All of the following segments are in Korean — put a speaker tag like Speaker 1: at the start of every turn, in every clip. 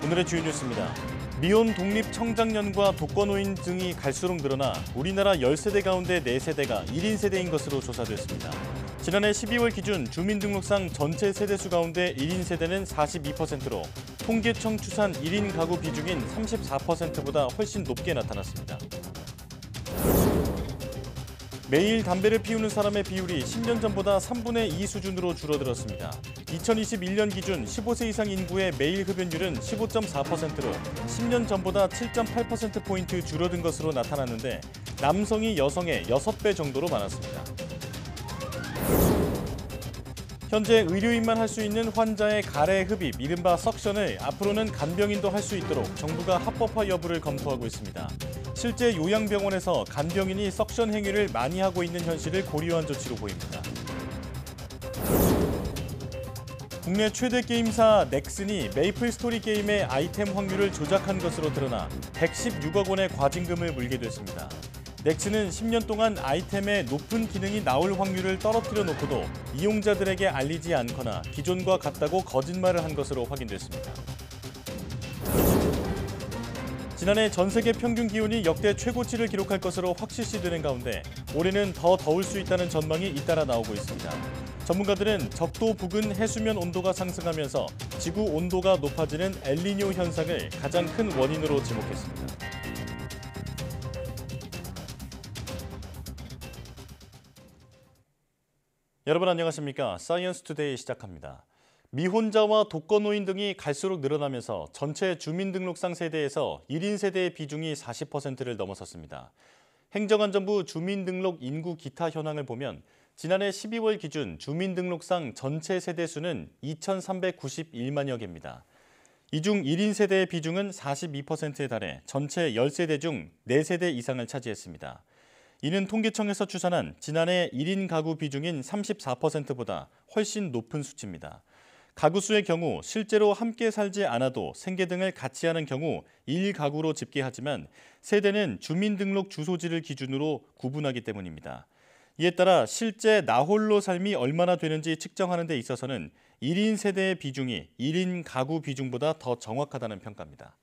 Speaker 1: 오늘의 주요 뉴스입니다. 미혼 독립 청장년과 독거노인 등이 갈수록 늘어나 우리나라 10세대 가운데 4세대가 1인 세대인 것으로 조사됐습니다. 지난해 12월 기준 주민등록상 전체 세대수 가운데 1인 세대는 42%로 통계청 추산 1인 가구 비중인 34%보다 훨씬 높게 나타났습니다. 매일 담배를 피우는 사람의 비율이 10년 전보다 3분의 2 수준으로 줄어들었습니다. 2021년 기준 15세 이상 인구의 매일 흡연율은 15.4%로 10년 전보다 7.8%포인트 줄어든 것으로 나타났는데 남성이 여성의 6배 정도로 많았습니다. 현재 의료인만 할 수 있는 환자의 가래 흡입, 이른바 석션을 앞으로는 간병인도 할 수 있도록 정부가 합법화 여부를 검토하고 있습니다. 실제 요양병원에서 간병인이 석션 행위를 많이 하고 있는 현실을 고려한 조치로 보입니다. 국내 최대 게임사 넥슨이 메이플 스토리 게임의 아이템 확률을 조작한 것으로 드러나 116억 원의 과징금을 물게 됐습니다. 넥슨은 10년 동안 아이템의 높은 기능이 나올 확률을 떨어뜨려 놓고도 이용자들에게 알리지 않거나 기존과 같다고 거짓말을 한 것으로 확인됐습니다. 지난해 전 세계 평균 기온이 역대 최고치를 기록할 것으로 확실시되는 가운데 올해는 더 더울 수 있다는 전망이 잇따라 나오고 있습니다. 전문가들은 적도 부근 해수면 온도가 상승하면서 지구 온도가 높아지는 엘니뇨 현상을 가장 큰 원인으로 지목했습니다. 여러분 안녕하십니까? 사이언스 투데이 시작합니다. 미혼자와 독거노인 등이 갈수록 늘어나면서 전체 주민등록상 세대에서 1인 세대의 비중이 40%를 넘어섰습니다. 행정안전부 주민등록 인구 기타 현황을 보면 지난해 12월 기준 주민등록상 전체 세대 수는 2,391만여 개입니다. 이 중 1인 세대의 비중은 42%에 달해 전체 10세대 중 4세대 이상을 차지했습니다. 이는 통계청에서 추산한 지난해 1인 가구 비중인 34%보다 훨씬 높은 수치입니다. 가구 수의 경우 실제로 함께 살지 않아도 생계 등을 같이 하는 경우 1가구로 집계하지만 세대는 주민등록 주소지를 기준으로 구분하기 때문입니다. 이에 따라 실제 나홀로 삶이 얼마나 되는지 측정하는 데 있어서는 1인 세대의 비중이 1인 가구 비중보다 더 정확하다는 평가입니다.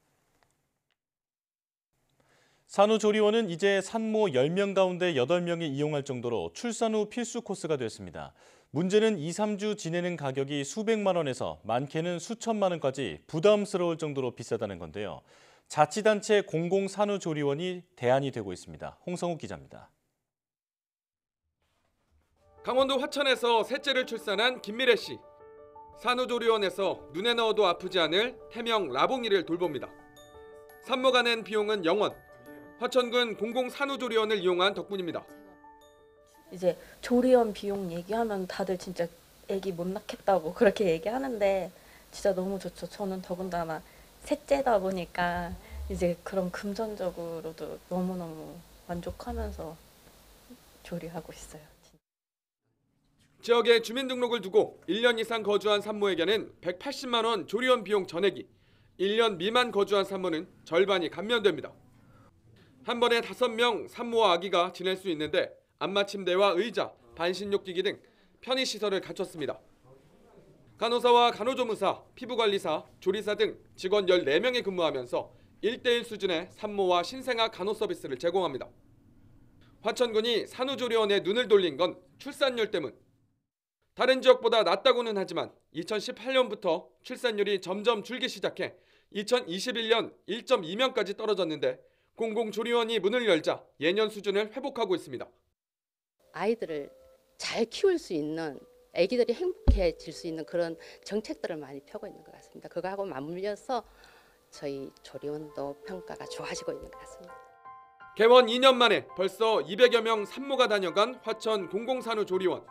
Speaker 1: 산후조리원은 이제 산모 10명 가운데 8명이 이용할 정도로 출산 후 필수 코스가 됐습니다. 문제는 2, 3주 지내는 가격이 수백만 원에서 많게는 수천만 원까지 부담스러울 정도로 비싸다는 건데요. 자치단체 공공산후조리원이 대안이 되고 있습니다. 홍성욱 기자입니다.
Speaker 2: 강원도 화천에서 셋째를 출산한 김미래 씨. 산후조리원에서 눈에 넣어도 아프지 않을 태명 라봉이를 돌봅니다. 산모가 낸 비용은 0원. 화천군 공공산후조리원을 이용한 덕분입니다.
Speaker 3: 이제 조리원 비용 얘기하면 다들 진짜 애기 못 낳겠다고 그렇게 얘기하는데 진짜 너무 좋죠. 저는 더군다나 셋째다 보니까 이제 그런 금전적으로도 너무너무 만족하면서 조리하고 있어요.
Speaker 2: 지역에 주민등록을 두고 1년 이상 거주한 산모에게는 180만 원 조리원 비용 전액이, 1년 미만 거주한 산모는 절반이 감면됩니다. 한 번에 5명 산모와 아기가 지낼 수 있는데 안마침대와 의자, 반신욕기기 등 편의시설을 갖췄습니다. 간호사와 간호조무사, 피부관리사, 조리사 등 직원 14명이 근무하면서 1:1 수준의 산모와 신생아 간호 서비스를 제공합니다. 화천군이 산후조리원에 눈을 돌린 건 출산율 때문. 다른 지역보다 낮다고는 하지만 2018년부터 출산율이 점점 줄기 시작해 2021년 1.2명까지 떨어졌는데 공공조리원이 문을 열자 예년 수준을 회복하고 있습니다.
Speaker 4: 아이들을 잘 키울 수 있는, 아기들이 행복해질 수 있는 그런 정책들을 많이 펴고 있는 것 같습니다. 그거하고 맞물려서 저희 조리원도 평가가 좋아지고 있는 것 같습니다.
Speaker 2: 개원 2년 만에 벌써 200여 명 산모가 다녀간 화천 공공산후조리원.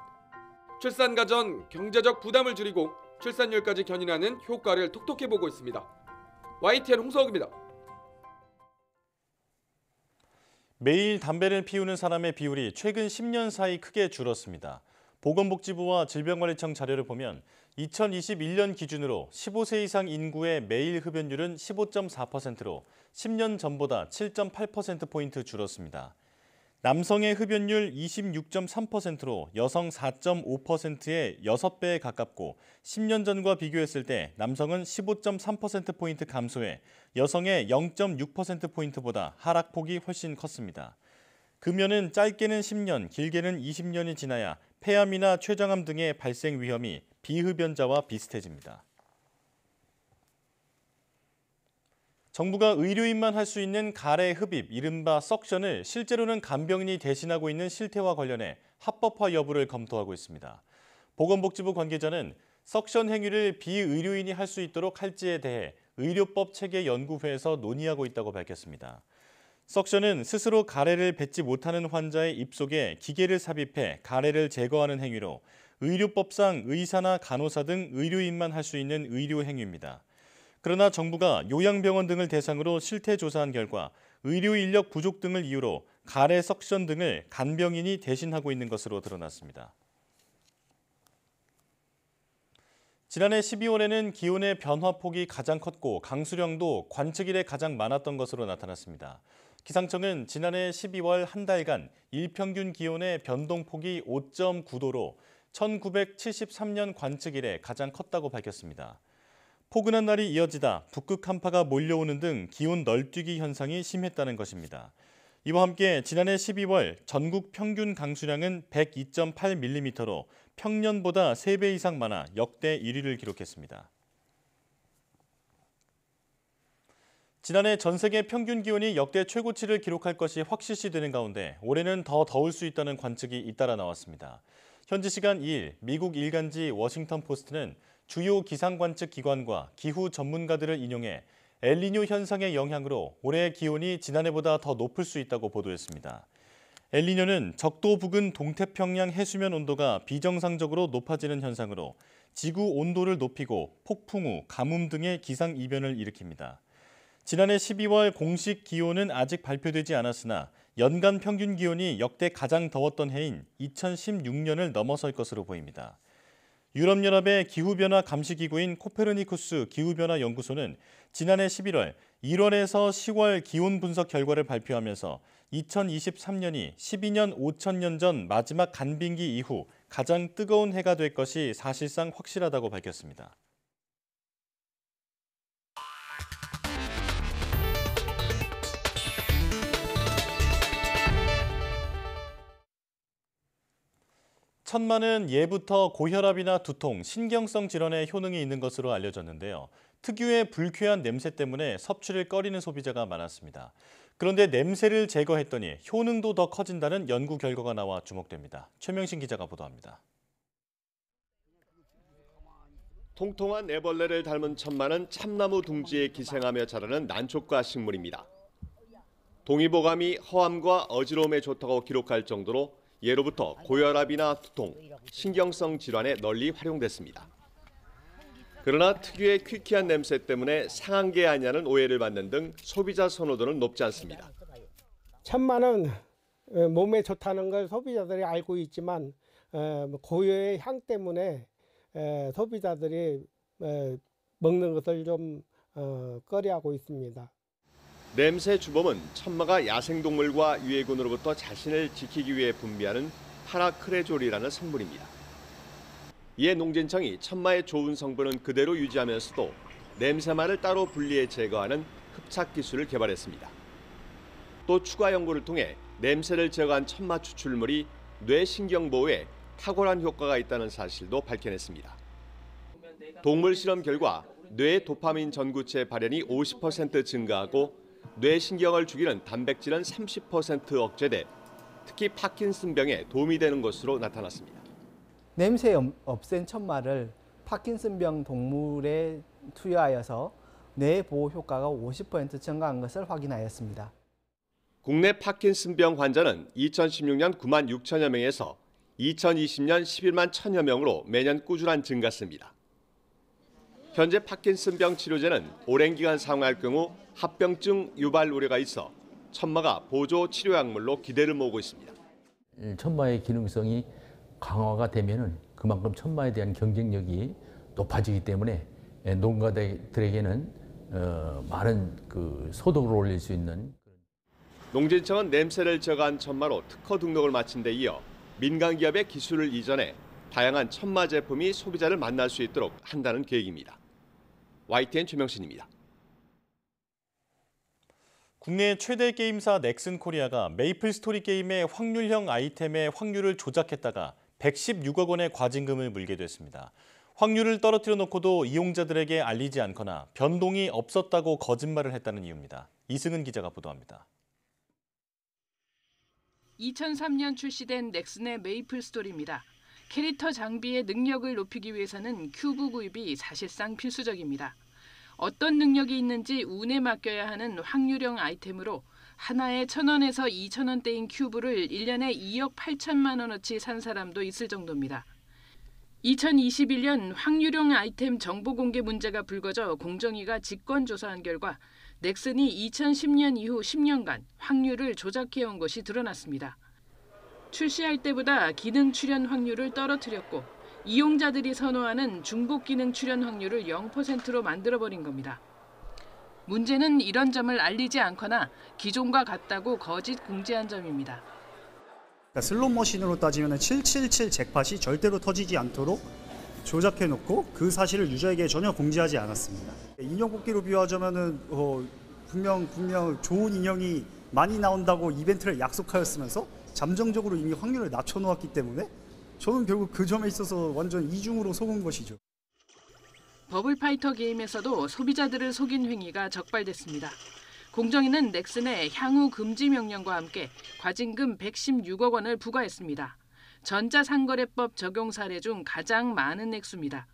Speaker 2: 출산가 전 경제적 부담을 줄이고 출산율까지 견인하는 효과를 톡톡히 보고 있습니다. YTN 홍석입니다.
Speaker 1: 매일 담배를 피우는 사람의 비율이 최근 10년 사이 크게 줄었습니다. 보건복지부와 질병관리청 자료를 보면 2021년 기준으로 15세 이상 인구의 매일 흡연율은 15.4%로 10년 전보다 7.8%포인트 줄었습니다. 남성의 흡연율 26.3%로 여성 4.5%의 6배에 가깝고 10년 전과 비교했을 때 남성은 15.3%포인트 감소해 여성의 0.6%포인트보다 하락폭이 훨씬 컸습니다. 금연은 짧게는 10년, 길게는 20년이 지나야 폐암이나 췌장암 등의 발생 위험이 비흡연자와 비슷해집니다. 정부가 의료인만 할 수 있는 가래 흡입, 이른바 석션을 실제로는 간병인이 대신하고 있는 실태와 관련해 합법화 여부를 검토하고 있습니다. 보건복지부 관계자는 석션 행위를 비의료인이 할 수 있도록 할지에 대해 의료법 체계 연구회에서 논의하고 있다고 밝혔습니다. 석션은 스스로 가래를 뱉지 못하는 환자의 입속에 기계를 삽입해 가래를 제거하는 행위로 의료법상 의사나 간호사 등 의료인만 할 수 있는 의료 행위입니다. 그러나 정부가 요양병원 등을 대상으로 실태 조사한 결과 의료 인력 부족 등을 이유로 가래 석션 등을 간병인이 대신하고 있는 것으로 드러났습니다. 지난해 12월에는 기온의 변화폭이 가장 컸고 강수량도 관측일에 가장 많았던 것으로 나타났습니다. 기상청은 지난해 12월 한 달간 일평균 기온의 변동폭이 5.9도로 1973년 관측 이래 가장 컸다고 밝혔습니다. 포근한 날이 이어지다 북극 한파가 몰려오는 등 기온 널뛰기 현상이 심했다는 것입니다. 이와 함께 지난해 12월 전국 평균 강수량은 102.8mm로 평년보다 3배 이상 많아 역대 1위를 기록했습니다. 지난해 전 세계 평균 기온이 역대 최고치를 기록할 것이 확실시되는 가운데 올해는 더 더울 수 있다는 관측이 잇따라 나왔습니다. 현지 시간 2일 미국 일간지 워싱턴 포스트는 주요 기상관측 기관과 기후 전문가들을 인용해 엘니뇨 현상의 영향으로 올해의 기온이 지난해보다 더 높을 수 있다고 보도했습니다. 엘니뇨는 적도 부근 동태평양 해수면 온도가 비정상적으로 높아지는 현상으로 지구 온도를 높이고 폭풍 우, 가뭄 등의 기상 이변을 일으킵니다. 지난해 12월 공식 기온은 아직 발표되지 않았으나 연간 평균 기온이 역대 가장 더웠던 해인 2016년을 넘어설 것으로 보입니다. 유럽연합의 기후변화 감시기구인 코페르니쿠스 기후변화 연구소는 지난해 11월, 1월에서 10월 기온 분석 결과를 발표하면서 2023년이 12년 5천년 전 마지막 간빙기 이후 가장 뜨거운 해가 될 것이 사실상 확실하다고 밝혔습니다. 천마는 예부터 고혈압이나 두통, 신경성 질환의 효능이 있는 것으로 알려졌는데요. 특유의 불쾌한 냄새 때문에 섭취를 꺼리는 소비자가 많았습니다. 그런데 냄새를 제거했더니 효능도 더 커진다는 연구 결과가 나와 주목됩니다. 최명신 기자가 보도합니다.
Speaker 5: 통통한 애벌레를 닮은 천마는 참나무 둥지에 기생하며 자라는 난초과 식물입니다. 동의보감이 허암과 어지러움에 좋다고 기록할 정도로 예로부터 고혈압이나 두통, 신경성 질환에 널리 활용됐습니다. 그러나 특유의 퀴퀴한 냄새 때문에 상한 게 아니냐는 오해를 받는 등 소비자 선호도는 높지 않습니다.
Speaker 6: 천마는 몸에 좋다는 걸 소비자들이 알고 있지만 고유의 향 때문에 소비자들이 먹는 것을 좀 꺼려하고 있습니다.
Speaker 5: 냄새 주범은 천마가 야생동물과 유해군으로부터 자신을 지키기 위해 분비하는 파라크레졸이라는 성분입니다. 이에 농진청이 천마의 좋은 성분은 그대로 유지하면서도 냄새만을 따로 분리해 제거하는 흡착 기술을 개발했습니다. 또 추가 연구를 통해 냄새를 제거한 천마 추출물이 뇌신경 보호에 탁월한 효과가 있다는 사실도 밝혀냈습니다. 동물 실험 결과 뇌 도파민 전구체 발현이 50% 증가하고 뇌신경을 죽이는 단백질은 30% 억제돼 특히 파킨슨병에 도움이 되는 것으로 나타났습니다.
Speaker 7: 냄새 없앤 천마를 파킨슨병 동물에 투여하여서 뇌 보호 효과가 50% 증가한 것을 확인하였습니다.
Speaker 5: 국내 파킨슨병 환자는 2016년 9만 6천여 명에서 2020년 11만 1천여 명으로 매년 꾸준한 증가세입니다. 현재 파킨슨병 치료제는 오랜 기간 사용할 경우 합병증 유발 우려가 있어 천마가 보조 치료약물로 기대를 모으고 있습니다.
Speaker 8: 천마의 기능성이 강화가 되면은 그만큼 천마에 대한 경쟁력이 높아지기 때문에 농가들에게는 많은 소득을 올릴 수 있는.
Speaker 5: 농진청은 냄새를 제거한 천마로 특허 등록을 마친 데 이어 민간 기업의 기술을 이전해 다양한 천마 제품이 소비자를 만날 수 있도록 한다는 계획입니다. YTN 최명신입니다.
Speaker 1: 국내 최대 게임사 넥슨코리아가 메이플스토리 게임의 확률형 아이템의 확률을 조작했다가 116억 원의 과징금을 물게 됐습니다. 확률을 떨어뜨려 놓고도 이용자들에게 알리지 않거나 변동이 없었다고 거짓말을 했다는 이유입니다. 이승은 기자가 보도합니다.
Speaker 9: 2003년 출시된 넥슨의 메이플스토리입니다. 캐릭터 장비의 능력을 높이기 위해서는 큐브 구입이 사실상 필수적입니다. 어떤 능력이 있는지 운에 맡겨야 하는 확률형 아이템으로 하나에 1,000원에서 2,000원대인 큐브를 1년에 2억 8천만 원어치 산 사람도 있을 정도입니다. 2021년 확률형 아이템 정보 공개 문제가 불거져 공정위가 직권조사한 결과 넥슨이 2010년 이후 10년간 확률을 조작해온 것이 드러났습니다. 출시할 때보다 기능 출현 확률을 떨어뜨렸고 이용자들이 선호하는 중복 기능 출현 확률을 0%로 만들어버린 겁니다. 문제는 이런 점을 알리지 않거나 기존과 같다고 거짓 공지한 점입니다.
Speaker 10: 슬롯머신으로 따지면 777 잭팟이 절대로 터지지 않도록 조작해놓고 그 사실을 유저에게 전혀 공지하지 않았습니다. 인형 뽑기로 비유하자면 분명 좋은 인형이 많이 나온다고 이벤트를 약속하였으면서 잠정적으로 이미 확률을 낮춰놓았기 때문에 저는 결국 그 점에 있어서 완전 이중으로 속은 것이죠.
Speaker 9: 버블파이터 게임에서도 소비자들을 속인 행위가 적발됐습니다. 공정위는 넥슨에 향후 금지 명령과 함께 과징금 116억 원을 부과했습니다. 전자상거래법 적용 사례 중 가장 많은 액수입니다.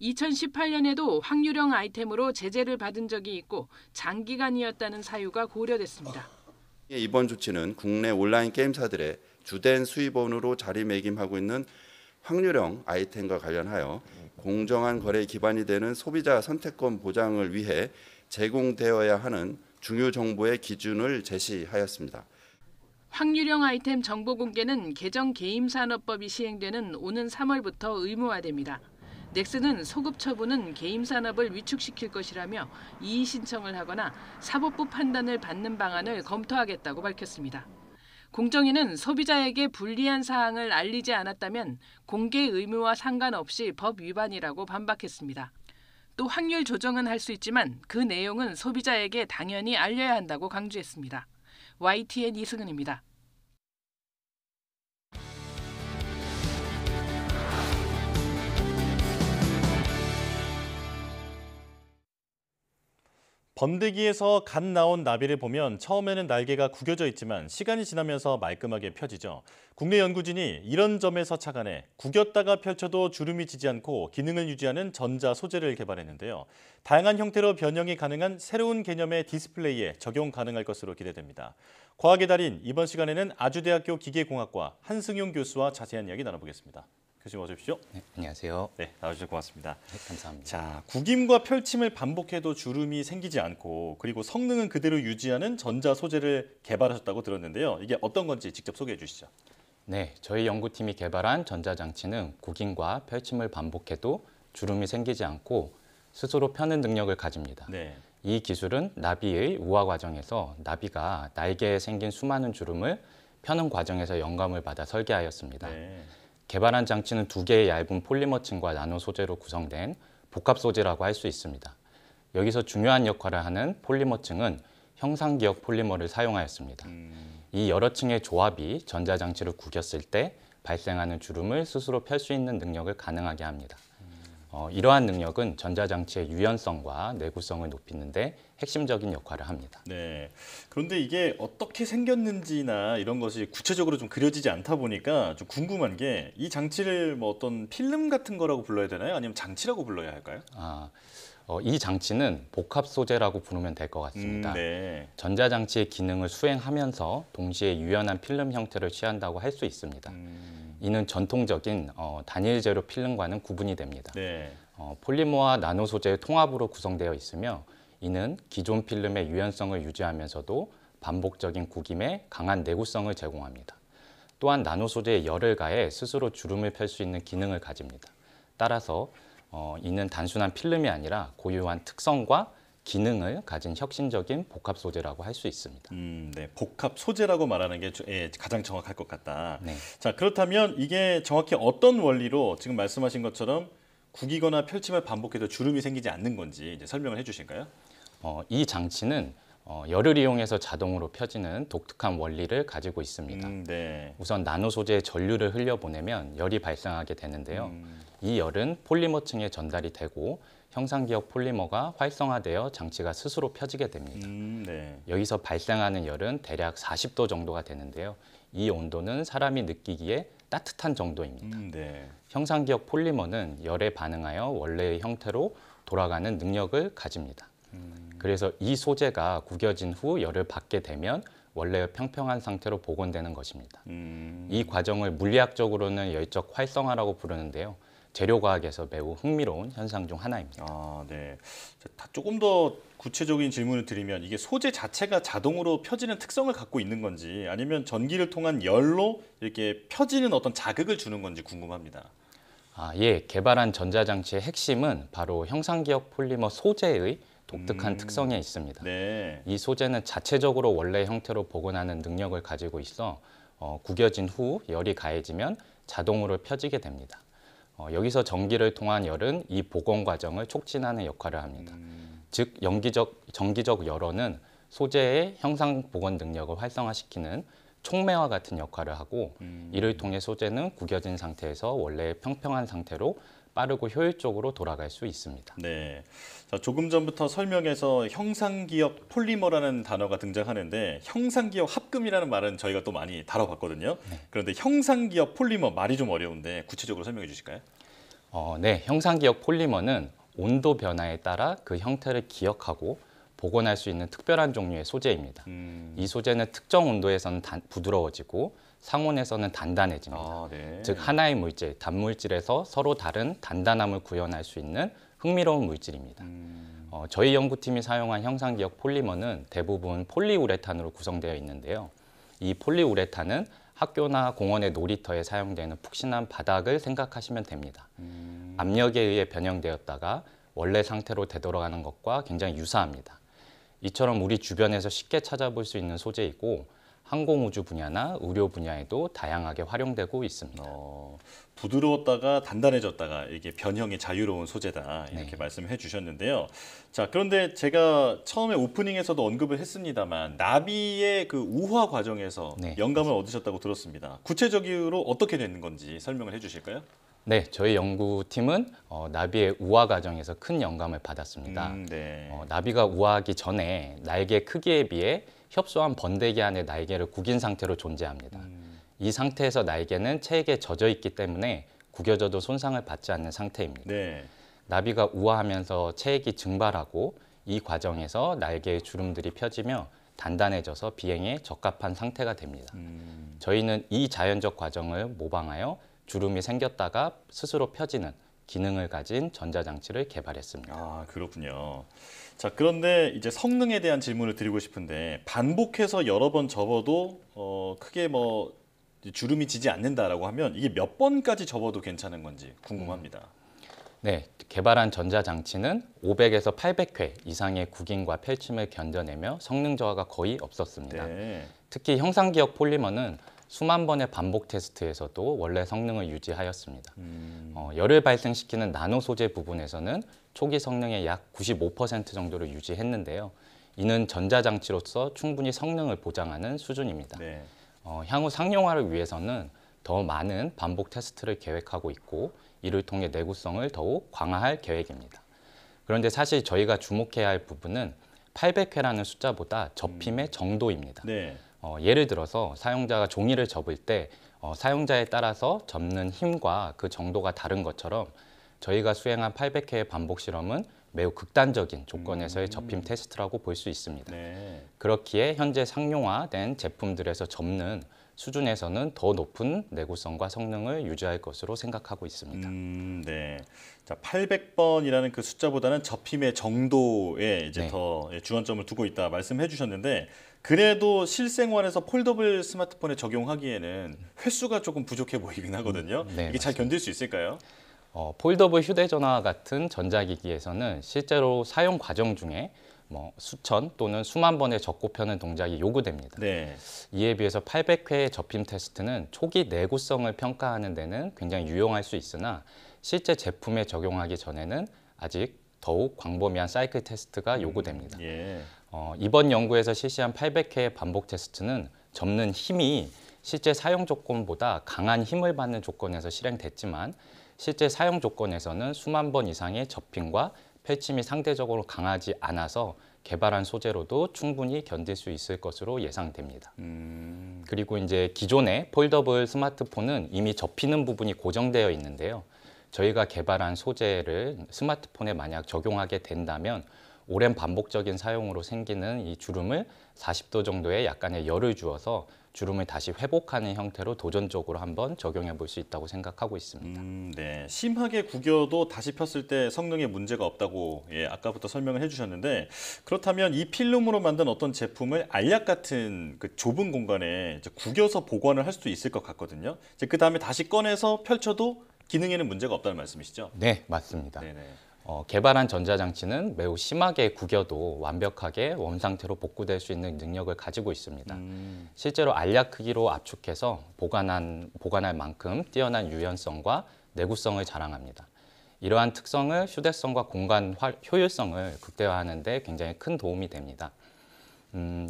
Speaker 9: 2018년에도 확률형 아이템으로 제재를 받은 적이 있고 장기간이었다는 사유가 고려됐습니다.
Speaker 11: 이번 조치는 국내 온라인 게임사들의 주된 수입원으로 자리매김하고 있는 확률형 아이템과 관련하여 공정한 거래에 기반이 되는 소비자 선택권 보장을 위해 제공되어야 하는 중요 정보의 기준을 제시하였습니다.
Speaker 9: 확률형 아이템 정보 공개는 개정 게임산업법이 시행되는 오는 3월부터 의무화됩니다. 넥슨은 소급 처분은 게임 산업을 위축시킬 것이라며 이의 신청을 하거나 사법부 판단을 받는 방안을 검토하겠다고 밝혔습니다. 공정위는 소비자에게 불리한 사항을 알리지 않았다면 공개 의무와 상관없이 법 위반이라고 반박했습니다. 또 확률 조정은 할 수 있지만 그 내용은 소비자에게 당연히 알려야 한다고 강조했습니다. YTN 이승은입니다.
Speaker 1: 번데기에서 갓 나온 나비를 보면 처음에는 날개가 구겨져 있지만 시간이 지나면서 말끔하게 펴지죠. 국내 연구진이 이런 점에서 착안해 구겼다가 펼쳐도 주름이 지지 않고 기능을 유지하는 전자 소재를 개발했는데요. 다양한 형태로 변형이 가능한 새로운 개념의 디스플레이에 적용 가능할 것으로 기대됩니다. 과학의 달인 이번 시간에는 아주대학교 기계공학과 한승용 교수와 자세한 이야기 나눠보겠습니다. 교수님 어서 오십시오.
Speaker 12: 네, 안녕하세요.
Speaker 1: 네, 나와주셔서 고맙습니다.
Speaker 12: 네, 감사합니다.
Speaker 1: 자, 구김과 펼침을 반복해도 주름이 생기지 않고 그리고 성능은 그대로 유지하는 전자 소재를 개발하셨다고 들었는데요. 이게 어떤 건지 직접 소개해 주시죠.
Speaker 12: 네, 저희 연구팀이 개발한 전자장치는 구김과 펼침을 반복해도 주름이 생기지 않고 스스로 펴는 능력을 가집니다.
Speaker 1: 네.
Speaker 12: 이 기술은 나비의 우화 과정에서 나비가 날개에 생긴 수많은 주름을 펴는 과정에서 영감을 받아 설계하였습니다.
Speaker 1: 네.
Speaker 12: 개발한 장치는 2개의 얇은 폴리머층과 나노 소재로 구성된 복합 소재라고 할 수 있습니다. 여기서 중요한 역할을 하는 폴리머층은 형상기억 폴리머를 사용하였습니다. 이 여러 층의 조합이 전자장치를 구겼을 때 발생하는 주름을 스스로 펼 수 있는 능력을 가능하게 합니다. 이러한 능력은 전자장치의 유연성과 내구성을 높이는 데 핵심적인 역할을 합니다.
Speaker 1: 네. 그런데 이게 어떻게 생겼는지나 이런 것이 구체적으로 좀 그려지지 않다 보니까 좀 궁금한 게 이 장치를 뭐 어떤 필름 같은 거라고 불러야 되나요? 아니면 장치라고 불러야 할까요?
Speaker 12: 이 장치는 복합 소재라고 부르면 될 것 같습니다.
Speaker 1: 네.
Speaker 12: 전자장치의 기능을 수행하면서 동시에 유연한 필름 형태를 취한다고 할 수 있습니다. 이는 전통적인 단일 재료 필름과는 구분이 됩니다.
Speaker 1: 네.
Speaker 12: 폴리머와 나노 소재의 통합으로 구성되어 있으며 이는 기존 필름의 유연성을 유지하면서도 반복적인 구김에 강한 내구성을 제공합니다. 또한 나노 소재에 열을 가해 스스로 주름을 펼 수 있는 기능을 가집니다. 따라서 이는 단순한 필름이 아니라 고유한 특성과 기능을 가진 혁신적인 복합 소재라고 할 수 있습니다.
Speaker 1: 네, 복합 소재라고 말하는 게 가장 정확할 것 같다.
Speaker 12: 네.
Speaker 1: 자, 그렇다면 이게 정확히 어떤 원리로 지금 말씀하신 것처럼 구기거나 펼침을 반복해도 주름이 생기지 않는 건지 이제 설명을 해주실까요?
Speaker 12: 이 장치는 열을 이용해서 자동으로 펴지는 독특한 원리를 가지고 있습니다.
Speaker 1: 네.
Speaker 12: 우선 나노 소재에 전류를 흘려보내면 열이 발생하게 되는데요. 이 열은 폴리머층에 전달이 되고 형상기억 폴리머가 활성화되어 장치가 스스로 펴지게 됩니다.
Speaker 1: 네.
Speaker 12: 여기서 발생하는 열은 대략 40도 정도가 되는데요. 이 온도는 사람이 느끼기에 따뜻한 정도입니다.
Speaker 1: 네.
Speaker 12: 형상기억 폴리머는 열에 반응하여 원래의 형태로 돌아가는 능력을 가집니다. 그래서 이 소재가 구겨진 후 열을 받게 되면 원래의 평평한 상태로 복원되는 것입니다. 이 과정을 물리학적으로는 열적 활성화라고 부르는데요. 재료과학에서 매우 흥미로운 현상 중 하나입니다.
Speaker 1: 네. 조금 더 구체적인 질문을 드리면 이게 소재 자체가 자동으로 펴지는 특성을 갖고 있는 건지 아니면 전기를 통한 열로 이렇게 펴지는 어떤 자극을 주는 건지 궁금합니다.
Speaker 12: 예, 개발한 전자장치의 핵심은 바로 형상기억 폴리머 소재의 독특한 특성에 있습니다.
Speaker 1: 네.
Speaker 12: 이 소재는 자체적으로 원래 형태로 복원하는 능력을 가지고 있어 구겨진 후 열이 가해지면 자동으로 펴지게 됩니다. 여기서 전기를 통한 열은 이 복원 과정을 촉진하는 역할을 합니다. 즉 전기적 열원은 소재의 형상 복원 능력을 활성화시키는 촉매와 같은 역할을 하고 이를 통해 소재는 구겨진 상태에서 원래의 평평한 상태로 빠르고 효율적으로 돌아갈 수 있습니다.
Speaker 1: 네. 자, 조금 전부터 설명에서 형상기억 폴리머라는 단어가 등장하는데 형상기억 합금이라는 말은 저희가 또 많이 다뤄봤거든요. 그런데 형상기억 폴리머 말이 좀 어려운데 구체적으로 설명해 주실까요?
Speaker 12: 네, 형상기억 폴리머는 온도 변화에 따라 그 형태를 기억하고 복원할 수 있는 특별한 종류의 소재입니다. 이 소재는 특정 온도에서는 부드러워지고 상온에서는 단단해집니다.
Speaker 1: 네.
Speaker 12: 즉 하나의 물질, 단물질에서 서로 다른 단단함을 구현할 수 있는 흥미로운 물질입니다. 저희 연구팀이 사용한 형상기억 폴리머는 대부분 폴리우레탄으로 구성되어 있는데요. 이 폴리우레탄은 학교나 공원의 놀이터에 사용되는 푹신한 바닥을 생각하시면 됩니다. 압력에 의해 변형되었다가 원래 상태로 되돌아가는 것과 굉장히 유사합니다. 이처럼 우리 주변에서 쉽게 찾아볼 수 있는 소재이고 항공우주 분야나 의료 분야에도 다양하게 활용되고 있습니다.
Speaker 1: 부드러웠다가 단단해졌다가 이게 변형이 자유로운 소재다 이렇게 말씀해 주셨는데요. 자, 그런데 제가 처음에 오프닝에서도 언급을 했습니다만 나비의 그 우화 과정에서 영감을 얻으셨다고 들었습니다. 구체적으로 어떻게 되는 건지 설명을 해주실까요?
Speaker 12: 네, 저희 연구팀은 나비의 우화 과정에서 큰 영감을 받았습니다. 나비가 우화하기 전에 날개 크기에 비해 협소한 번데기 안에 날개를 구긴 상태로 존재합니다. 이 상태에서 날개는 체액에 젖어 있기 때문에 구겨져도 손상을 받지 않는 상태입니다. 나비가 우화하면서 체액이 증발하고 이 과정에서 날개의 주름들이 펴지며 단단해져서 비행에 적합한 상태가 됩니다. 저희는 이 자연적 과정을 모방하여 주름이 생겼다가 스스로 펴지는 기능을 가진 전자장치를 개발했습니다.
Speaker 1: 그렇군요. 자, 그런데 이제 성능에 대한 질문을 드리고 싶은데 반복해서 여러 번 접어도 크게 뭐 주름이 지지 않는다라고 하면 이게 몇 번까지 접어도 괜찮은 건지 궁금합니다.
Speaker 12: 네, 개발한 전자장치는 500에서 800회 이상의 구김과 펼침을 견뎌내며 성능 저하가 거의 없었습니다. 특히 형상기억 폴리머는 수만 번의 반복 테스트에서도 원래 성능을 유지하였습니다. 열을 발생시키는 나노 소재 부분에서는 초기 성능의 약 95% 정도를 유지했는데요. 이는 전자장치로서 충분히 성능을 보장하는 수준입니다. 향후 상용화를 위해서는 더 많은 반복 테스트를 계획하고 있고 이를 통해 내구성을 더욱 강화할 계획입니다. 그런데 사실 저희가 주목해야 할 부분은 800회라는 숫자보다 접힘의 정도입니다. 예를 들어서 사용자가 종이를 접을 때 사용자에 따라서 접는 힘과 그 정도가 다른 것처럼 저희가 수행한 800회의 반복 실험은 매우 극단적인 조건에서의 접힘 테스트라고 볼 수 있습니다. 그렇기에 현재 상용화된 제품들에서 접는 수준에서는 더 높은 내구성과 성능을 유지할 것으로 생각하고 있습니다.
Speaker 1: 네. 자, 800번이라는 그 숫자보다는 접힘의 정도에 이제 더 주안점을 두고 있다 말씀해 주셨는데 그래도 실생활에서 폴더블 스마트폰에 적용하기에는 횟수가 조금 부족해 보이긴 하거든요. 이게 잘 견딜 수 있을까요?
Speaker 12: 폴더블 휴대전화와 같은 전자기기에서는 실제로 사용 과정 중에 수천 또는 수만 번의 접고 펴는 동작이 요구됩니다.
Speaker 1: 네.
Speaker 12: 이에 비해서 800회의 접힘 테스트는 초기 내구성을 평가하는 데는 굉장히 유용할 수 있으나 실제 제품에 적용하기 전에는 아직 더욱 광범위한 사이클 테스트가 요구됩니다.
Speaker 1: 예.
Speaker 12: 이번 연구에서 실시한 800회의 반복 테스트는 접는 힘이 실제 사용 조건보다 강한 힘을 받는 조건에서 실행됐지만 실제 사용 조건에서는 수만 번 이상의 접힘과 펼침이 상대적으로 강하지 않아서 개발한 소재로도 충분히 견딜 수 있을 것으로 예상됩니다. 그리고 이제 기존의 폴더블 스마트폰은 이미 접히는 부분이 고정되어 있는데요. 저희가 개발한 소재를 스마트폰에 만약 적용하게 된다면 오랜 반복적인 사용으로 생기는 이 주름을 40도 정도의 약간의 열을 주어서 주름을 다시 회복하는 형태로 도전적으로 한번 적용해 볼 수 있다고 생각하고 있습니다.
Speaker 1: 네, 심하게 구겨도 다시 폈을 때 성능에 문제가 없다고 아까부터 설명을 해주셨는데 그렇다면 이 필름으로 만든 어떤 제품을 알약 같은 그 좁은 공간에 이제 구겨서 보관을 할 수도 있을 것 같거든요. 이제 그 다음에 다시 꺼내서 펼쳐도 기능에는 문제가 없다는 말씀이시죠?
Speaker 12: 네, 맞습니다.
Speaker 1: 네네.
Speaker 12: 개발한 전자장치는 매우 심하게 구겨도 완벽하게 원상태로 복구될 수 있는 능력을 가지고 있습니다. 실제로 알약 크기로 압축해서 보관할 만큼 뛰어난 유연성과 내구성을 자랑합니다. 이러한 특성을 휴대성과 공간 효율성을 극대화하는 데 굉장히 큰 도움이 됩니다.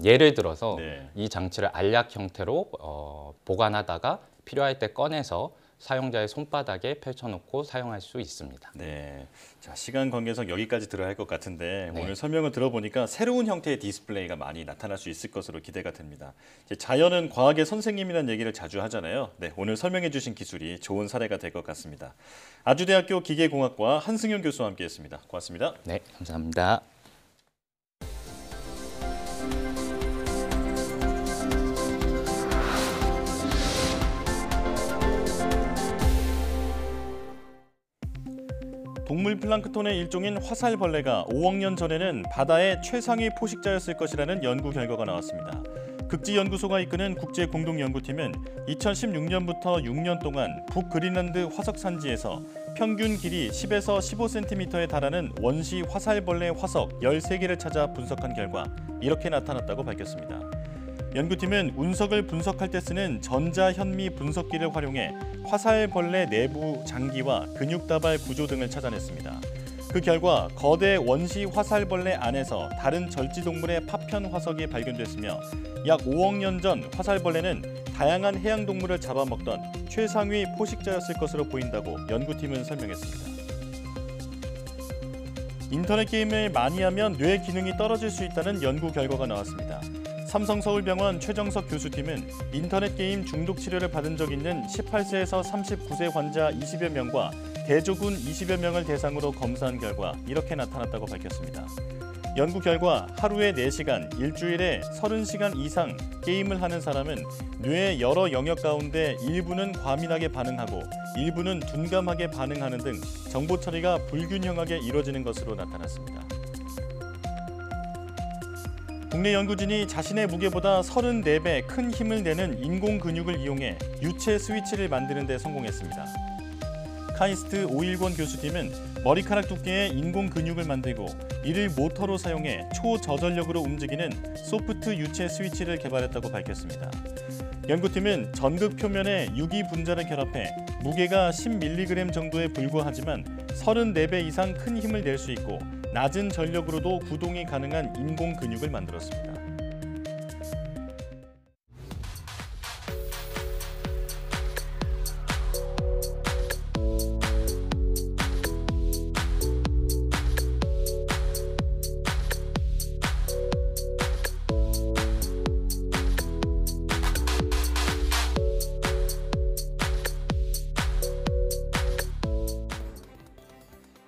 Speaker 12: 예를 들어서 이 장치를 알약 형태로 보관하다가 필요할 때 꺼내서 사용자의 손바닥에 펼쳐놓고 사용할 수 있습니다.
Speaker 1: 네, 자, 시간 관계상 여기까지 들어야 할 것 같은데 오늘 설명을 들어보니까 새로운 형태의 디스플레이가 많이 나타날 수 있을 것으로 기대가 됩니다. 이제 자연은 과학의 선생님이라는 얘기를 자주 하잖아요. 네, 오늘 설명해 주신 기술이 좋은 사례가 될 것 같습니다. 아주대학교 기계공학과 한승윤 교수와 함께했습니다. 고맙습니다.
Speaker 12: 네, 감사합니다.
Speaker 1: 동물 플랑크톤의 일종인 화살벌레가 5억 년 전에는 바다의 최상위 포식자였을 것이라는 연구 결과가 나왔습니다. 극지연구소가 이끄는 국제공동연구팀은 2016년부터 6년 동안 북그린란드 화석산지에서 평균 길이 10에서 15cm에 달하는 원시 화살벌레 화석 13개를 찾아 분석한 결과 이렇게 나타났다고 밝혔습니다. 연구팀은 운석을 분석할 때 쓰는 전자현미 분석기를 활용해 화살벌레 내부 장기와 근육다발 구조 등을 찾아냈습니다. 그 결과 거대 원시 화살벌레 안에서 다른 절지동물의 파편 화석이 발견됐으며 약 5억 년 전 화살벌레는 다양한 해양동물을 잡아먹던 최상위 포식자였을 것으로 보인다고 연구팀은 설명했습니다. 인터넷 게임을 많이 하면 뇌 기능이 떨어질 수 있다는 연구 결과가 나왔습니다. 삼성서울병원 최정석 교수팀은 인터넷 게임 중독 치료를 받은 적 있는 18세에서 39세 환자 20여 명과 대조군 20여 명을 대상으로 검사한 결과 이렇게 나타났다고 밝혔습니다. 연구 결과 하루에 4시간, 일주일에 30시간 이상 게임을 하는 사람은 뇌의 여러 영역 가운데 일부는 과민하게 반응하고 일부는 둔감하게 반응하는 등 정보 처리가 불균형하게 이루어지는 것으로 나타났습니다. 국내 연구진이 자신의 무게보다 34배 큰 힘을 내는 인공 근육을 이용해 유체 스위치를 만드는 데 성공했습니다. 카이스트 오일권 교수팀은 머리카락 두께의 인공 근육을 만들고 이를 모터로 사용해 초저전력으로 움직이는 소프트 유체 스위치를 개발했다고 밝혔습니다. 연구팀은 전극 표면에 유기 분자를 결합해 무게가 10mg 정도에 불과하지만 34배 이상 큰 힘을 낼 수 있고 낮은 전력으로도 구동이 가능한 인공 근육을 만들었습니다.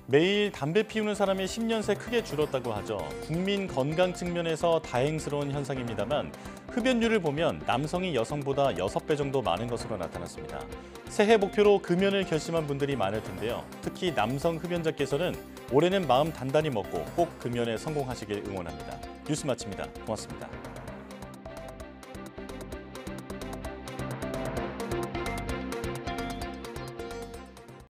Speaker 1: 매일 담배 피우는 사람이 10년 새 크게 줄었다고 하죠. 국민 건강 측면에서 다행스러운 현상입니다만 흡연율을 보면 남성이 여성보다 6배 정도 많은 것으로 나타났습니다. 새해 목표로 금연을 결심한 분들이 많을 텐데요. 특히 남성 흡연자께서는 올해는 마음 단단히 먹고 꼭 금연에 성공하시길 응원합니다. 뉴스 마칩니다. 고맙습니다.